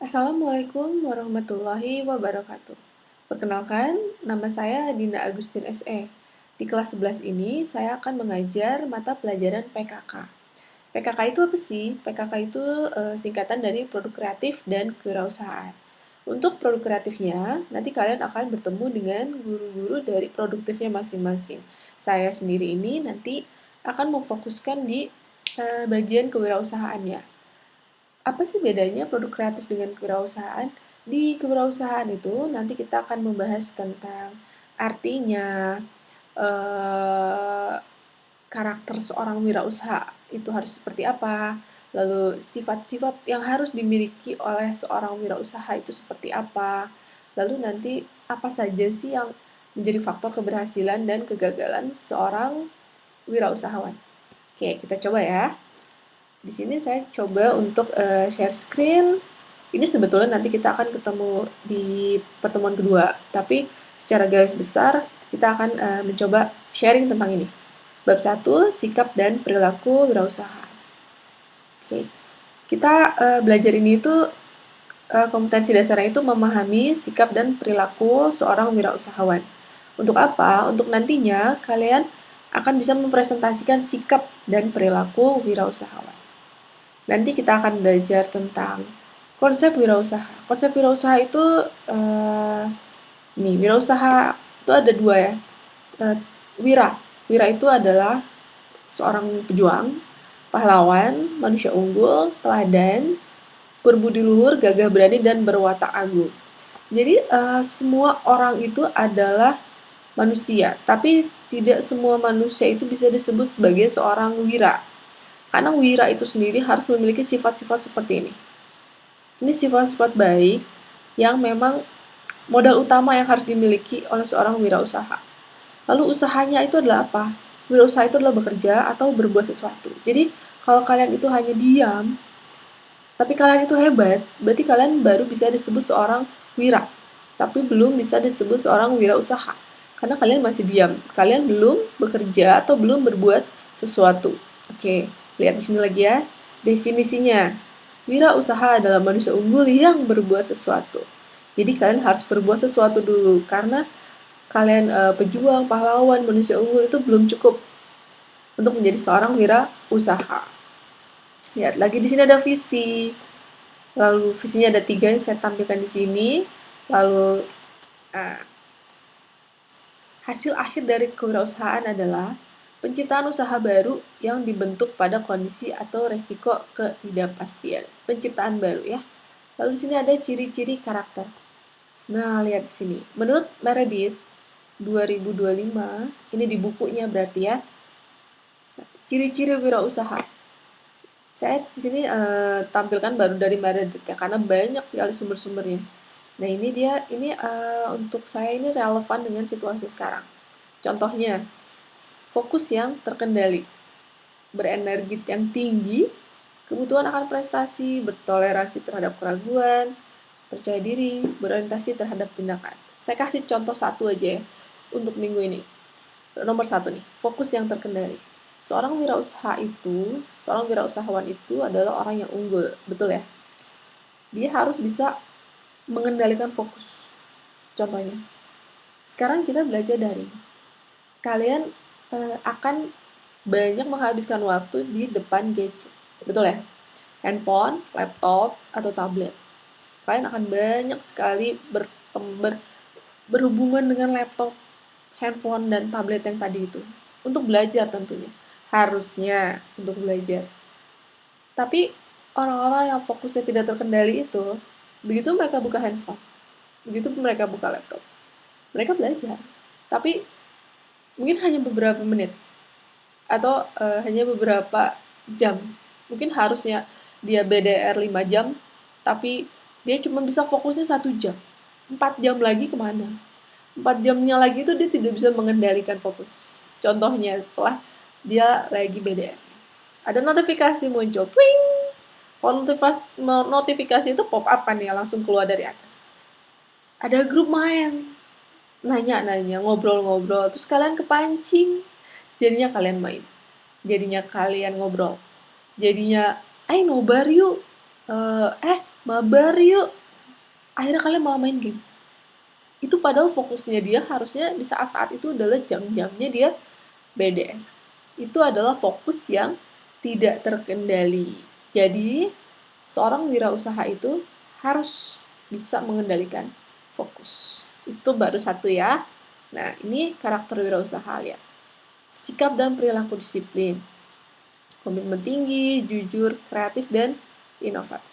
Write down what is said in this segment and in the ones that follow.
Assalamualaikum warahmatullahi wabarakatuh. Perkenalkan, nama saya Dinda Agustin SE. Di kelas 11 ini, saya akan mengajar mata pelajaran PKK. PKK itu apa sih? PKK itu singkatan dari Produk Kreatif dan Kewirausahaan. Untuk produk kreatifnya, nanti kalian akan bertemu dengan guru-guru dari produktifnya masing-masing. Saya sendiri ini nanti akan memfokuskan di bagian kewirausahaannya. Apa sih bedanya produk kreatif dengan kewirausahaan? Di kewirausahaan itu nanti kita akan membahas tentang artinya, eh, karakter seorang wirausaha itu harus seperti apa, lalu sifat-sifat yang harus dimiliki oleh seorang wirausaha itu seperti apa, lalu nanti apa saja sih yang menjadi faktor keberhasilan dan kegagalan seorang wirausahawan. Oke, kita coba ya. Di sini saya coba untuk share screen. Ini sebetulnya nanti kita akan ketemu di pertemuan kedua, tapi secara garis besar kita akan mencoba sharing tentang ini. Bab 1, sikap dan perilaku wirausaha. Oke. Kita belajar ini itu kompetensi dasarnya itu memahami sikap dan perilaku seorang wirausahawan. Untuk apa? Untuk nantinya kalian akan bisa mempresentasikan sikap dan perilaku wirausahawan. Nanti kita akan belajar tentang konsep wirausaha. Konsep wirausaha itu, wirausaha itu ada dua ya. Wira. Wira itu adalah seorang pejuang, pahlawan, manusia unggul, teladan, berbudi luhur, gagah berani, dan berwatak agung. Jadi semua orang itu adalah manusia, tapi tidak semua manusia itu bisa disebut sebagai seorang wira. Karena wira itu sendiri harus memiliki sifat-sifat seperti ini. Ini sifat-sifat baik yang memang modal utama yang harus dimiliki oleh seorang wirausaha. Lalu usahanya itu adalah apa? Wirausaha itu adalah bekerja atau berbuat sesuatu. Jadi kalau kalian itu hanya diam, tapi kalian itu hebat, berarti kalian baru bisa disebut seorang wira. Tapi belum bisa disebut seorang wirausaha. Karena kalian masih diam. Kalian belum bekerja atau belum berbuat sesuatu. Oke, lihat di sini lagi ya. Definisinya. Wira usaha adalah manusia unggul yang berbuat sesuatu. Jadi kalian harus berbuat sesuatu dulu karena kalian pejuang, pahlawan, manusia unggul itu belum cukup untuk menjadi seorang wira usaha. Lihat lagi di sini ada visi. Lalu visinya ada 3 yang saya tampilkan di sini. Lalu hasil akhir dari kewirausahaan adalah penciptaan usaha baru yang dibentuk pada kondisi atau resiko ketidakpastian. Penciptaan baru ya. Lalu di sini ada ciri-ciri karakter. Nah, lihat di sini. Menurut Meredith 2025, ini di bukunya berarti ya. Ciri-ciri wirausaha. Saya di sini tampilkan baru dari Meredith ya, karena banyak sekali sumber-sumbernya. Nah, ini untuk saya ini relevan dengan situasi sekarang. Contohnya, fokus yang terkendali, berenergi yang tinggi, kebutuhan akan prestasi, bertoleransi terhadap keraguan, percaya diri, berorientasi terhadap tindakan. Saya kasih contoh satu aja ya untuk minggu ini. Nomor 1 nih, fokus yang terkendali. Seorang wirausahawan itu adalah orang yang unggul, betul ya? Dia harus bisa mengendalikan fokus. Contohnya, sekarang kita belajar daring. Kalian akan banyak menghabiskan waktu di depan gadget, betul ya? Handphone, laptop, atau tablet. Kalian akan banyak sekali berhubungan dengan laptop, handphone, dan tablet yang tadi itu. Untuk belajar tentunya. Harusnya untuk belajar. Tapi orang-orang yang fokusnya tidak terkendali itu, begitu mereka buka handphone, begitu mereka buka laptop, mereka belajar. Tapi mungkin hanya beberapa menit atau hanya beberapa jam. Mungkin harusnya dia BDR 5 jam, tapi dia cuma bisa fokusnya 1 jam. 4 jam lagi kemana? 4 jamnya lagi itu dia tidak bisa mengendalikan fokus. Contohnya setelah dia lagi BDR. Ada notifikasi muncul, twing. Kalau notifikasi itu pop up kan ya, langsung keluar dari atas. Ada grup main, nanya-nanya, ngobrol-ngobrol, terus kalian kepancing. Jadinya kalian main, jadinya kalian ngobrol, jadinya, ayo nobar yuk. mabar yuk. Akhirnya kalian malah main game. Itu padahal fokusnya dia harusnya di saat-saat itu adalah jam-jamnya dia BDR. Itu adalah fokus yang tidak terkendali. Jadi, seorang wirausaha itu harus bisa mengendalikan fokus. Itu baru satu ya. Nah, ini karakter wirausaha, lihat. Sikap dan perilaku disiplin. Komitmen tinggi, jujur, kreatif, dan inovatif.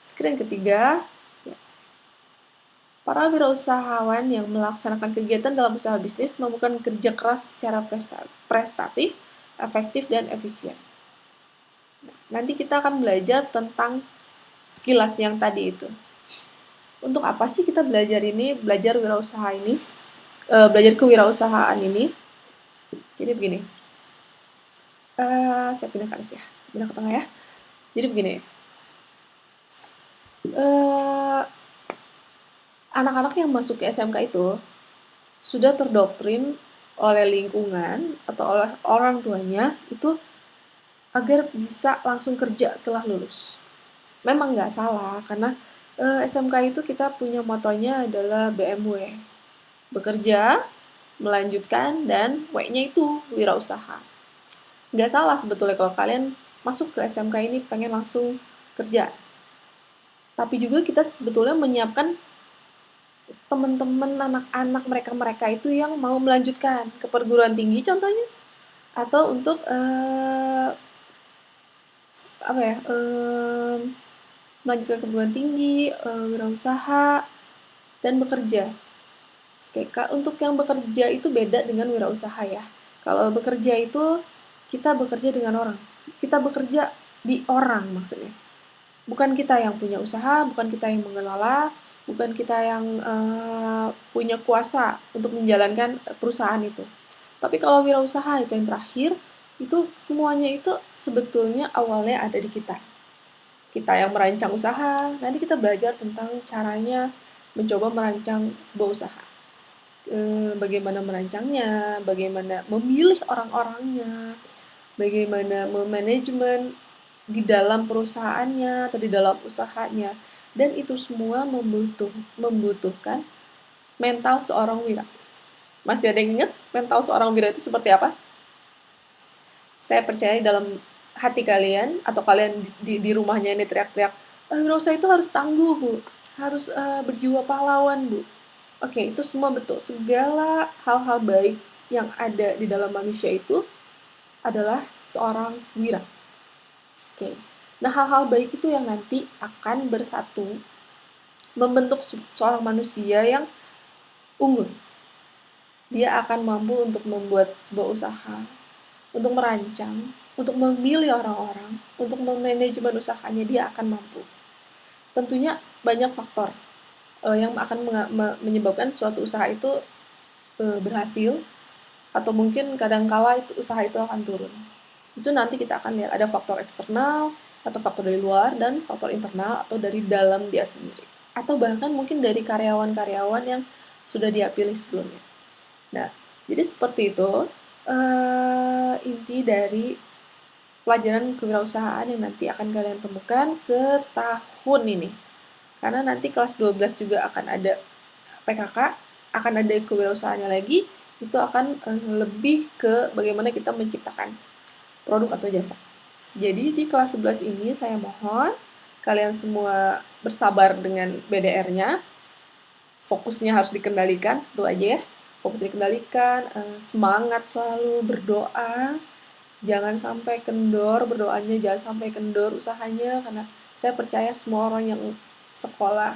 Screen ketiga, para wirausahawan yang melaksanakan kegiatan dalam usaha bisnis memerlukan kerja keras secara prestatif, efektif, dan efisien. Nanti kita akan belajar tentang sekilas yang tadi itu. Untuk apa sih kita belajar ini, belajar wirausaha ini, belajar kewirausahaan ini? Jadi begini, saya pindah ke atas ya, pindah ke tengah ya. Jadi begini, anak-anak yang masuk ke SMK itu sudah terdoktrin oleh lingkungan atau oleh orang tuanya itu agar bisa langsung kerja setelah lulus. Memang nggak salah, karena SMK itu kita punya motonya adalah BMW. Bekerja, melanjutkan, dan W-nya itu wirausaha. Nggak salah sebetulnya kalau kalian masuk ke SMK ini pengen langsung kerja. Tapi juga kita sebetulnya menyiapkan teman-teman anak-anak mereka itu yang mau melanjutkan ke perguruan tinggi contohnya, atau untuk melanjutkan ke perguruan tinggi, wirausaha, dan bekerja. Oke, untuk yang bekerja itu beda dengan wirausaha ya. Kalau bekerja itu kita bekerja dengan orang. Kita bekerja di orang maksudnya. Bukan kita yang punya usaha, bukan kita yang mengelola, bukan kita yang punya kuasa untuk menjalankan perusahaan itu. Tapi kalau wirausaha itu yang terakhir, itu semuanya itu sebetulnya awalnya ada di kita. Kita yang merancang usaha, nanti kita belajar tentang caranya mencoba merancang sebuah usaha. Bagaimana merancangnya, bagaimana memilih orang-orangnya, bagaimana memanajemen di dalam perusahaannya atau di dalam usahanya. Dan itu semua membutuhkan mental seorang wira. Masih ada yang ingat mental seorang wira itu seperti apa? Saya percaya dalam hati kalian, atau kalian di rumahnya ini teriak-teriak, wirausaha itu harus tangguh, Bu. Harus berjiwa pahlawan, Bu. Oke, itu semua betul. Segala hal-hal baik yang ada di dalam manusia itu adalah seorang wira. Oke. Nah, hal-hal baik itu yang nanti akan bersatu membentuk seorang manusia yang unggul. Dia akan mampu untuk membuat sebuah usaha, untuk merancang, untuk memilih orang-orang, untuk memanajemen usahanya, dia akan mampu. Tentunya banyak faktor yang akan menyebabkan suatu usaha itu berhasil, atau mungkin kadangkala itu usaha itu akan turun. Itu nanti kita akan lihat ada faktor eksternal, atau faktor dari luar, dan faktor internal atau dari dalam dia sendiri. Atau bahkan mungkin dari karyawan-karyawan yang sudah dia pilih sebelumnya. Nah, jadi seperti itu inti dari pelajaran kewirausahaan yang nanti akan kalian temukan setahun ini. Karena nanti kelas 12 juga akan ada PKK, akan ada kewirausahaannya lagi, itu akan lebih ke bagaimana kita menciptakan produk atau jasa. Jadi di kelas 11 ini saya mohon kalian semua bersabar dengan BDR-nya, fokusnya harus dikendalikan, itu aja ya. Fokus dikendalikan, semangat selalu, berdoa, jangan sampai kendor berdoanya, jangan sampai kendor usahanya, karena saya percaya semua orang yang sekolah,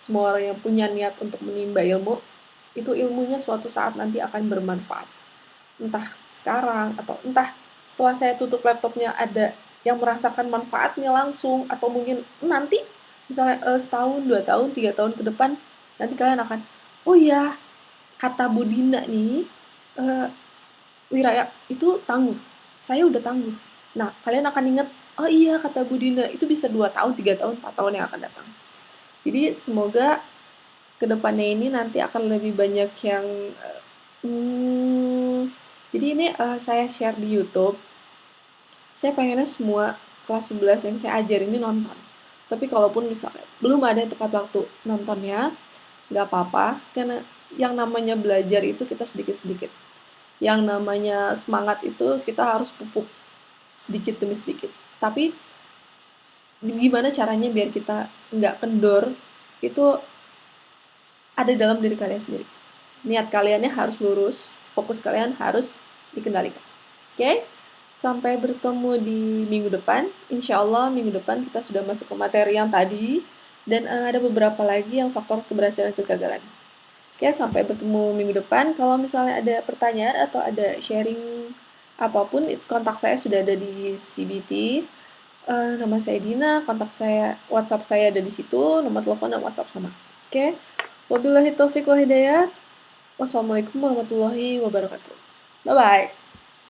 semua orang yang punya niat untuk menimba ilmu, itu ilmunya suatu saat nanti akan bermanfaat. Entah sekarang, atau entah setelah saya tutup laptopnya ada yang merasakan manfaatnya langsung, atau mungkin nanti, misalnya setahun, 2 tahun, 3 tahun ke depan, nanti kalian akan, oh iya, kata Bu Dina nih, Wiraya itu tangguh. Saya udah tangguh. Nah, kalian akan ingat, oh iya kata Bu Dina, itu bisa 2 tahun, 3 tahun, 4 tahun yang akan datang. Jadi semoga kedepannya ini nanti akan lebih banyak yang jadi ini saya share di YouTube. Saya pengennya semua kelas 11 yang saya ajar ini nonton. Tapi kalaupun misalnya belum ada tepat waktu nontonnya, nggak apa-apa, karena yang namanya belajar itu kita sedikit-sedikit. Yang namanya semangat itu kita harus pupuk sedikit demi sedikit. Tapi gimana caranya biar kita nggak kendor, itu ada dalam diri kalian sendiri. Niat kaliannya harus lurus, fokus kalian harus dikendalikan. Oke? Sampai bertemu di minggu depan. Insya Allah minggu depan kita sudah masuk ke materi yang tadi. Dan ada beberapa lagi yang faktor keberhasilan dan kegagalan. Oke, sampai bertemu minggu depan. Kalau misalnya ada pertanyaan atau ada sharing apapun, kontak saya sudah ada di CBT. Nama saya Dina, kontak saya, WhatsApp saya ada di situ, nomor telepon dan WhatsApp sama. Oke, wabillahi taufiq wa hidayah. Wassalamualaikum warahmatullahi wabarakatuh. Bye-bye.